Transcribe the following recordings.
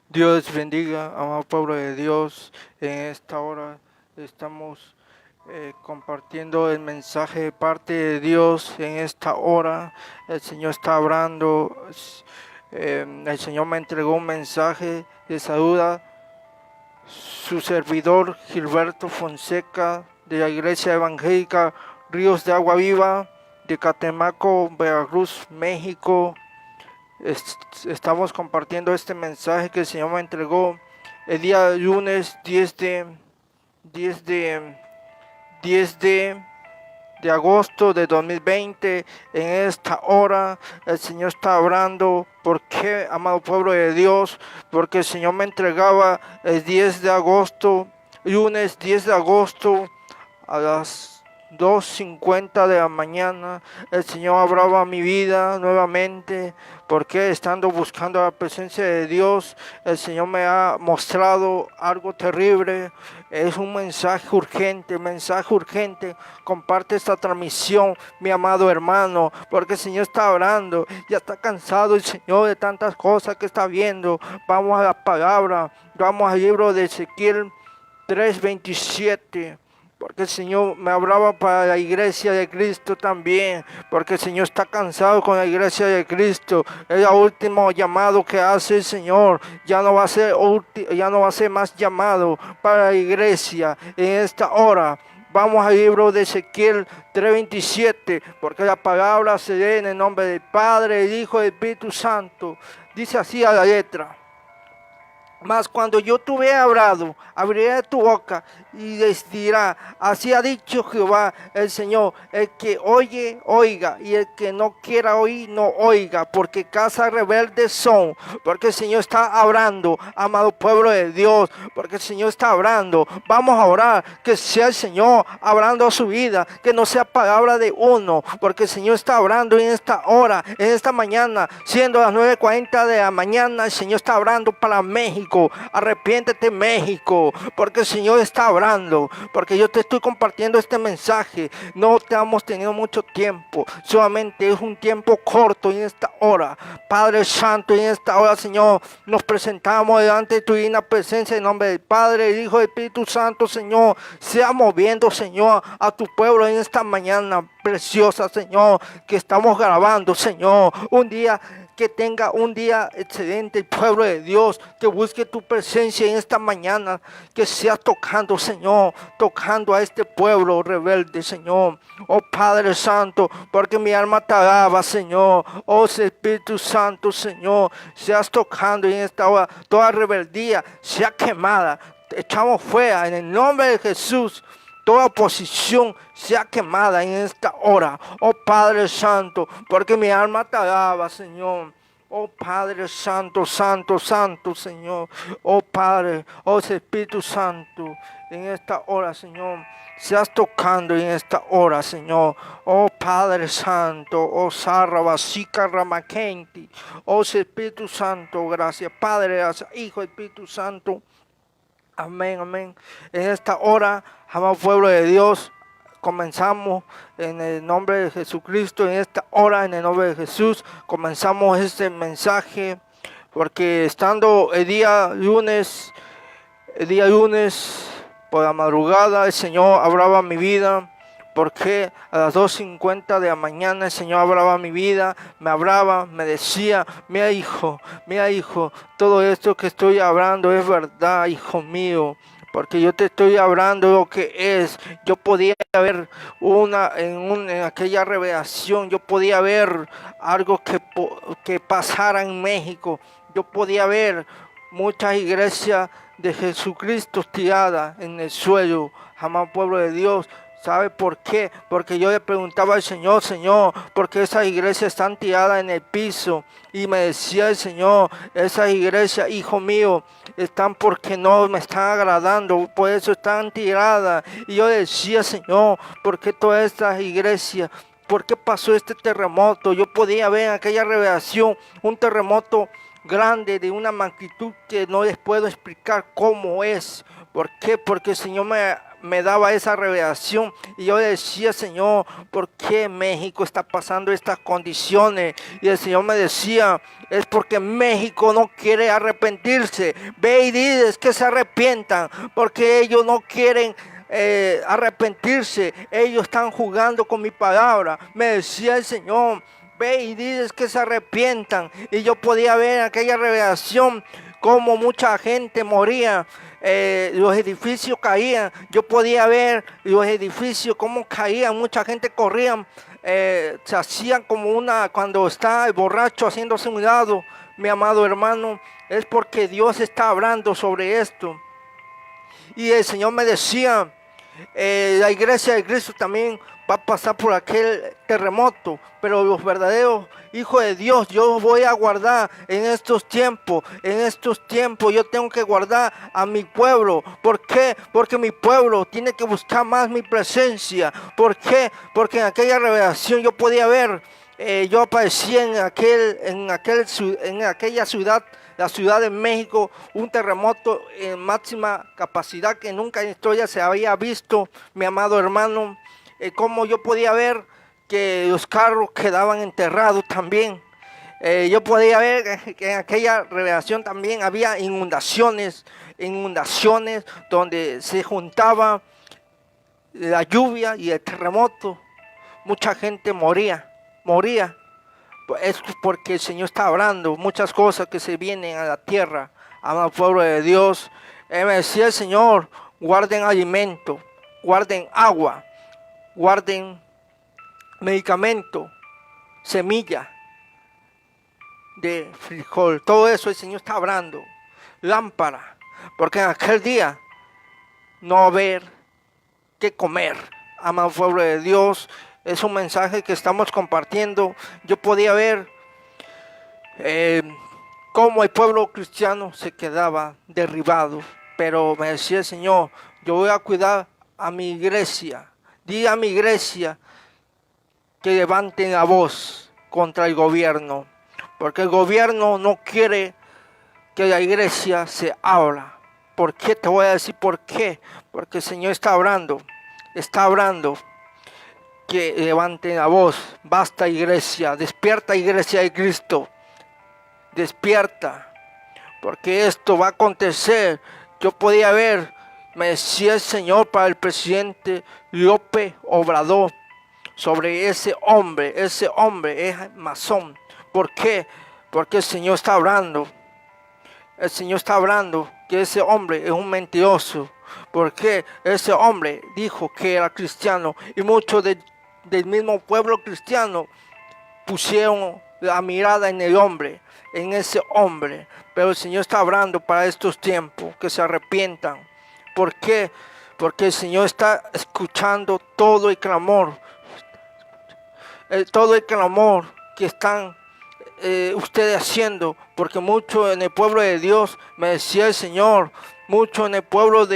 Dios bendiga, amado pueblo de Dios. En esta hora estamos compartiendo el mensaje de parte de Dios. En esta hora el Señor está hablando. El Señor me entregó un mensaje de saluda. Su servidor Gilberto Fonseca, de la Iglesia Evangélica Ríos de Agua Viva, de Catemaco, Veracruz, México. Estamos compartiendo este mensaje que el Señor me entregó el día lunes 10 de, 10 de agosto de 2020. En esta hora el Señor está hablando. ¿Por qué, amado pueblo de Dios? Porque el Señor me entregaba el 10 de agosto, lunes 10 de agosto a las 2:50 de la mañana. El Señor hablaba mi vida nuevamente, porque estando buscando la presencia de Dios, el Señor me ha mostrado algo terrible. Es un mensaje urgente, Comparte esta transmisión, mi amado hermano, porque el Señor está orando. Ya está cansado el Señor de tantas cosas que está viendo. Vamos a la palabra, vamos al libro de Ezequiel 3:27. Porque el Señor me hablaba para la iglesia de Cristo también. Porque el Señor está cansado con la iglesia de Cristo. Es el último llamado que hace el Señor. Ya no va a ser más llamado para la iglesia en esta hora. Vamos al libro de Ezequiel 3:27, porque la palabra se lee en el nombre del Padre, el Hijo y el Espíritu Santo. Dice así a la letra: mas cuando yo te hubiera hablado, abriré tu boca y les dirá: así ha dicho Jehová el Señor, el que oye, oiga, y el que no quiera oír, no oiga, porque casa rebeldes son. Porque el Señor está hablando, amado pueblo de Dios, porque el Señor está hablando. Vamos a orar, que sea el Señor hablando a su vida, que no sea palabra de uno, porque el Señor está hablando en esta hora, en esta mañana, siendo las 9:40 de la mañana. El Señor está hablando para México. Arrepiéntete, México, porque el Señor está hablando, porque yo te estoy compartiendo este mensaje. No te hemos tenido mucho tiempo, solamente es un tiempo corto en esta hora. Padre Santo, en esta hora, Señor, nos presentamos delante de tu divina presencia en nombre del Padre, el Hijo y el Espíritu Santo. Señor, sea moviendo, Señor, a tu pueblo en esta mañana preciosa, Señor, que estamos grabando, Señor. Que tenga un día excelente el pueblo de Dios, que busque tu presencia en esta mañana, que sea tocando, Señor, tocando a este pueblo rebelde, Señor. Oh Padre Santo, porque mi alma te alaba, Señor. Oh Espíritu Santo, Señor, seas tocando en esta hora, toda rebeldía sea quemada. Echamos fuera en el nombre de Jesús. Toda oposición sea quemada en esta hora, oh Padre Santo, porque mi alma te alaba, Señor. Oh Padre Santo, Santo, Santo, Señor. Oh Padre, oh Espíritu Santo, en esta hora, Señor, seas tocando en esta hora, Señor. Oh Padre Santo, oh Sarra, Basica, Ramakenti, oh Espíritu Santo, gracias, Padre, gracias, Hijo, Espíritu Santo. Amén, amén. En esta hora, amado pueblo de Dios, comenzamos en el nombre de Jesucristo. En esta hora, en el nombre de Jesús, comenzamos este mensaje, porque estando el día lunes, por la madrugada, el Señor hablaba mi vida. Porque a las 2:50 de la mañana el Señor hablaba mi vida, me hablaba, me decía: mira hijo, todo esto que estoy hablando es verdad, hijo mío. Porque yo te estoy hablando lo que es. Yo podía ver en aquella revelación, yo podía ver algo que pasara en México. Yo podía ver muchas iglesias de Jesucristo tiradas en el suelo, amado pueblo de Dios. ¿Sabe por qué? Porque yo le preguntaba al Señor: Señor, ¿por qué esas iglesias están tiradas en el piso? Y me decía el Señor: esas iglesias, hijo mío, están porque no me están agradando, por eso están tiradas. Y yo decía: Señor, ¿por qué todas estas iglesias? ¿Por qué pasó este terremoto? Yo podía ver en aquella revelación un terremoto grande, de una magnitud que no les puedo explicar cómo es. ¿Por qué? Porque el Señor me daba esa revelación y yo decía, Señor, ¿por qué México está pasando estas condiciones? Y el Señor me decía, es porque México no quiere arrepentirse. Ve y diles que se arrepientan, porque ellos no quieren arrepentirse. Ellos están jugando con mi palabra. Me decía el Señor, ve y diles que se arrepientan. Y yo podía ver en aquella revelación cómo mucha gente moría. Los edificios caían, yo podía ver los edificios cómo caían, mucha gente corría, se hacían como cuando está el borracho haciéndose un lado. Mi amado hermano, es porque Dios está hablando sobre esto. Y el Señor me decía, la iglesia de Cristo también va a pasar por aquel terremoto, pero los verdaderos hijos de Dios, yo los voy a guardar en estos tiempos. En estos tiempos yo tengo que guardar a mi pueblo. ¿Por qué? Porque mi pueblo tiene que buscar más mi presencia. ¿Por qué? Porque en aquella revelación yo podía ver, yo aparecía en aquella ciudad, la Ciudad de México, un terremoto en máxima capacidad que nunca en la historia se había visto, mi amado hermano. Como yo podía ver que los carros quedaban enterrados también. Yo podía ver que en aquella revelación también había inundaciones donde se juntaba la lluvia y el terremoto. Mucha gente moría. Es porque el Señor está hablando muchas cosas que se vienen a la tierra, al pueblo de Dios. Me decía el Señor, guarden alimento, guarden agua, guarden medicamento, semilla de frijol. Todo eso el Señor está hablando. Lámpara, porque en aquel día no va a haber qué comer. Amado pueblo de Dios, es un mensaje que estamos compartiendo. Yo podía ver cómo el pueblo cristiano se quedaba derribado, pero me decía el Señor, yo voy a cuidar a mi iglesia. Diga a mi iglesia que levanten la voz contra el gobierno, porque el gobierno no quiere que la iglesia se abra. ¿Por qué? Te voy a decir por qué. Porque el Señor está hablando que levanten la voz. Basta, iglesia, despierta, iglesia de Cristo, despierta, porque esto va a acontecer. Yo podía ver, me decía el Señor para el presidente López Obrador, sobre ese hombre es masón. ¿Por qué? Porque el Señor está hablando. El Señor está hablando que ese hombre es un mentiroso. Porque ese hombre dijo que era cristiano y muchos del mismo pueblo cristiano pusieron la mirada en el hombre, en ese hombre. Pero el Señor está hablando para estos tiempos, que se arrepientan. ¿Por qué? Porque el Señor está escuchando todo el clamor que están ustedes haciendo, porque mucho en el pueblo de Dios, me decía el Señor, mucho en el pueblo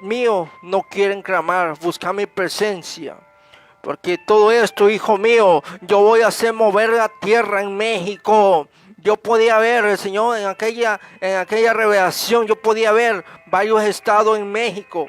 mío no quieren clamar, buscar mi presencia. Porque todo esto, hijo mío, yo voy a hacer mover la tierra en México. Yo podía ver, el Señor, en aquella revelación, yo podía ver varios estados en México.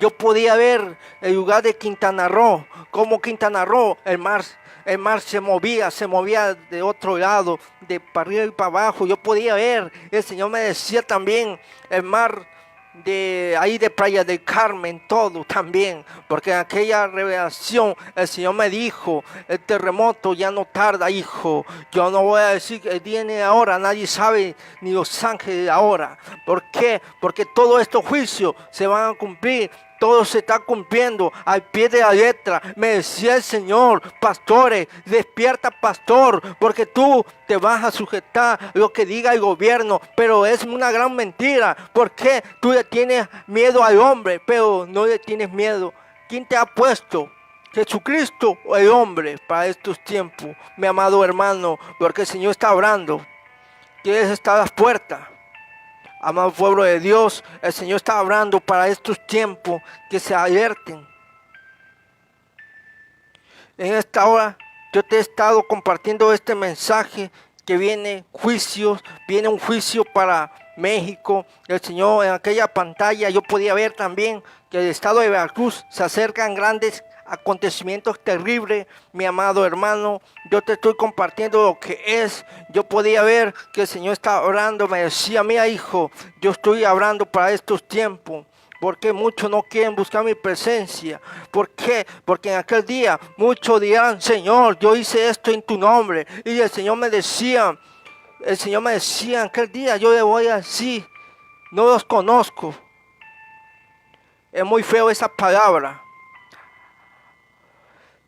Yo podía ver el lugar de Quintana Roo, como Quintana Roo, el mar se movía de otro lado, de para arriba y para abajo. Yo podía ver, el Señor me decía también, el mar de ahí de Playa del Carmen, todo también, porque en aquella revelación el Señor me dijo, el terremoto ya no tarda, hijo. Yo no voy a decir que viene ahora, nadie sabe, ni los ángeles ahora. ¿Por qué? Porque todos estos juicios se van a cumplir. Todo se está cumpliendo al pie de la letra. Me decía el Señor, pastores, despierta, pastor, porque tú te vas a sujetar a lo que diga el gobierno, pero es una gran mentira. ¿Por qué? Tú le tienes miedo al hombre, pero no le tienes miedo. ¿Quién te ha puesto? ¿Jesucristo o el hombre para estos tiempos, mi amado hermano? Porque el Señor está hablando. ¿Quieres estar a las puertas? Amado pueblo de Dios, el Señor está hablando para estos tiempos, que se alerten. En esta hora yo te he estado compartiendo este mensaje que viene un juicio para México. El Señor, en aquella pantalla yo podía ver también que el estado de Veracruz se acercan grandes acontecimientos terribles, mi amado hermano. Yo te estoy compartiendo lo que es. Yo podía ver que el Señor estaba orando, me decía: mira, hijo, yo estoy hablando para estos tiempos. Porque muchos no quieren buscar mi presencia. ¿Por qué? Porque en aquel día muchos dirán: Señor, yo hice esto en tu nombre. Y el Señor me decía en aquel día, yo le voy a decir: no los conozco. Es muy feo esa palabra.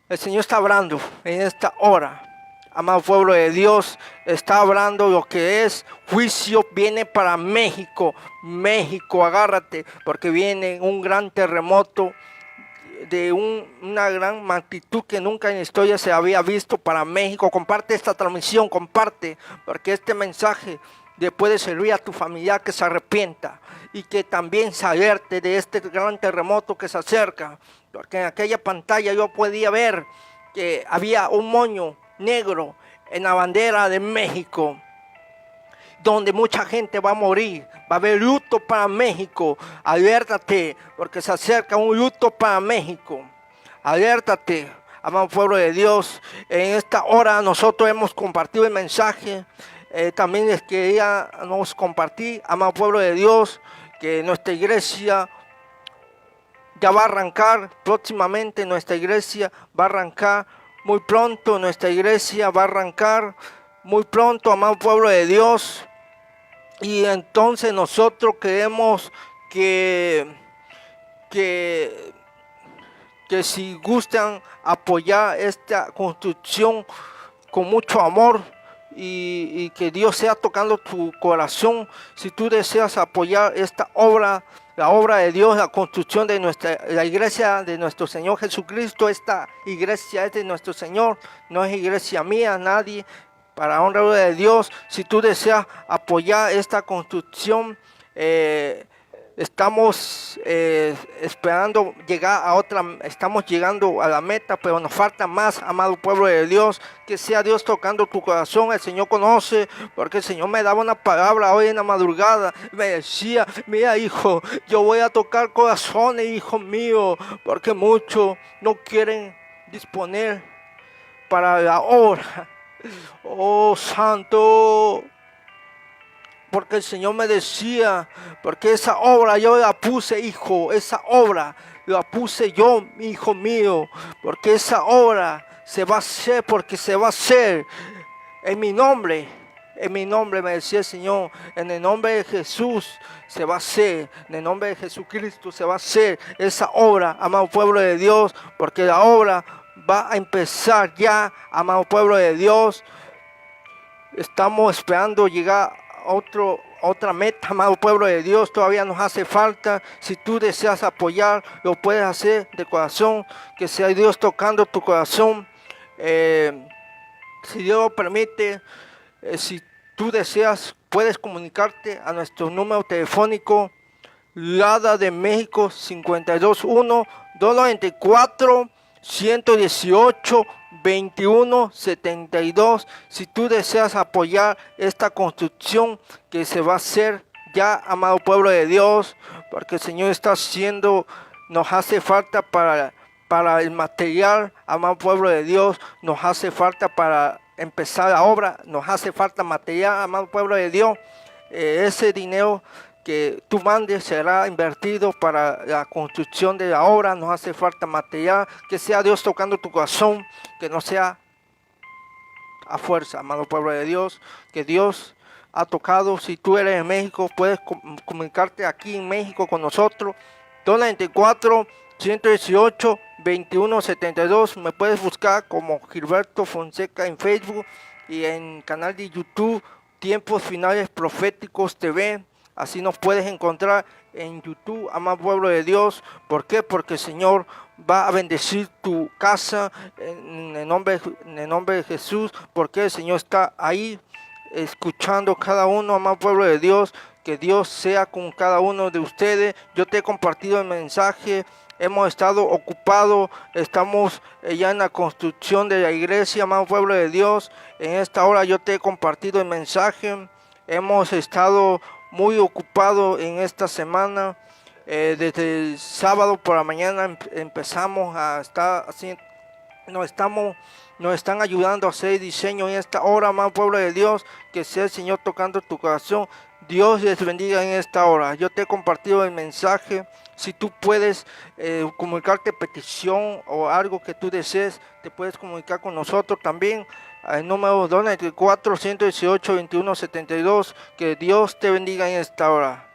El Señor está hablando en esta hora. Amado pueblo de Dios, está hablando lo que es juicio. Viene para México. México, agárrate, porque viene un gran terremoto de una gran magnitud que nunca en la historia se había visto para México. Comparte esta transmisión, comparte, porque este mensaje le puede servir a tu familiar que se arrepienta y que también se alerte de este gran terremoto que se acerca. Porque en aquella pantalla yo podía ver que había un moño negro en la bandera de México, donde mucha gente va a morir. Va a haber luto para México. Alértate, porque se acerca un luto para México. Alértate, amado pueblo de Dios. En esta hora nosotros hemos compartido el mensaje. También les queríamos compartir, amado pueblo de Dios, que nuestra iglesia ya va a arrancar próximamente. Nuestra iglesia va a arrancar muy pronto. Nuestra iglesia va a arrancar muy pronto, amado pueblo de Dios. Y entonces nosotros queremos que si gustan apoyar esta construcción con mucho amor, y que Dios sea tocando tu corazón. Si tú deseas apoyar esta obra, la obra de Dios, la construcción de la iglesia de nuestro Señor Jesucristo. Esta iglesia es de nuestro Señor, no es iglesia mía, nadie. Para honra de Dios, si tú deseas apoyar esta construcción, estamos esperando llegar a otra, estamos llegando a la meta, pero nos falta más, amado pueblo de Dios. Que sea Dios tocando tu corazón. El Señor conoce, porque el Señor me daba una palabra hoy en la madrugada. Me decía: mira, hijo, yo voy a tocar corazones, hijo mío, porque muchos no quieren disponer para la obra. Oh, santo, porque el Señor me decía: porque esa obra yo la puse, hijo, esa obra la puse yo, hijo mío, porque esa obra se va a hacer, porque se va a hacer en mi nombre. En mi nombre, me decía el Señor, en el nombre de Jesús se va a hacer, en el nombre de Jesucristo se va a hacer esa obra, amado pueblo de Dios, porque la obra va a empezar ya, amado pueblo de Dios. Estamos esperando llegar a otra meta, amado pueblo de Dios. Todavía nos hace falta. Si tú deseas apoyar, lo puedes hacer de corazón. Que sea Dios tocando tu corazón. Si Dios lo permite, si tú deseas, puedes comunicarte a nuestro número telefónico: LADA de México 521-294-118-2172. Si tú deseas apoyar esta construcción que se va a hacer ya, amado pueblo de Dios, porque el Señor está haciendo, nos hace falta para el material, amado pueblo de Dios, nos hace falta para empezar la obra, nos hace falta material, amado pueblo de Dios. Ese dinero que tú mandes será invertido para la construcción de la obra. Nos hace falta material. Que sea Dios tocando tu corazón, que no sea a fuerza, amado pueblo de Dios, que Dios ha tocado. Si tú eres en México, puedes comunicarte aquí en México con nosotros. 294-118-2172. Me puedes buscar como Gilberto Fonseca en Facebook y en canal de YouTube Tiempos Finales Proféticos TV. Así nos puedes encontrar en YouTube, amado pueblo de Dios. ¿Por qué? Porque el Señor va a bendecir tu casa en el nombre de Jesús. Porque el Señor está ahí escuchando cada uno, amado pueblo de Dios. Que Dios sea con cada uno de ustedes. Yo te he compartido el mensaje hemos estado ocupados, estamos ya en la construcción de la iglesia, amado pueblo de Dios. En esta hora yo te he compartido el mensaje. Hemos estado muy ocupados en esta semana. Desde el sábado por la mañana empezamos a estar haciendo, nos están ayudando a hacer diseño en esta hora, amado pueblo de Dios. Que sea el Señor tocando tu corazón. Dios les bendiga en esta hora. Yo te he compartido el mensaje. Si tú puedes comunicarte petición o algo que tú desees, te puedes comunicar con nosotros también. El número 418-2172. Que Dios te bendiga en esta hora.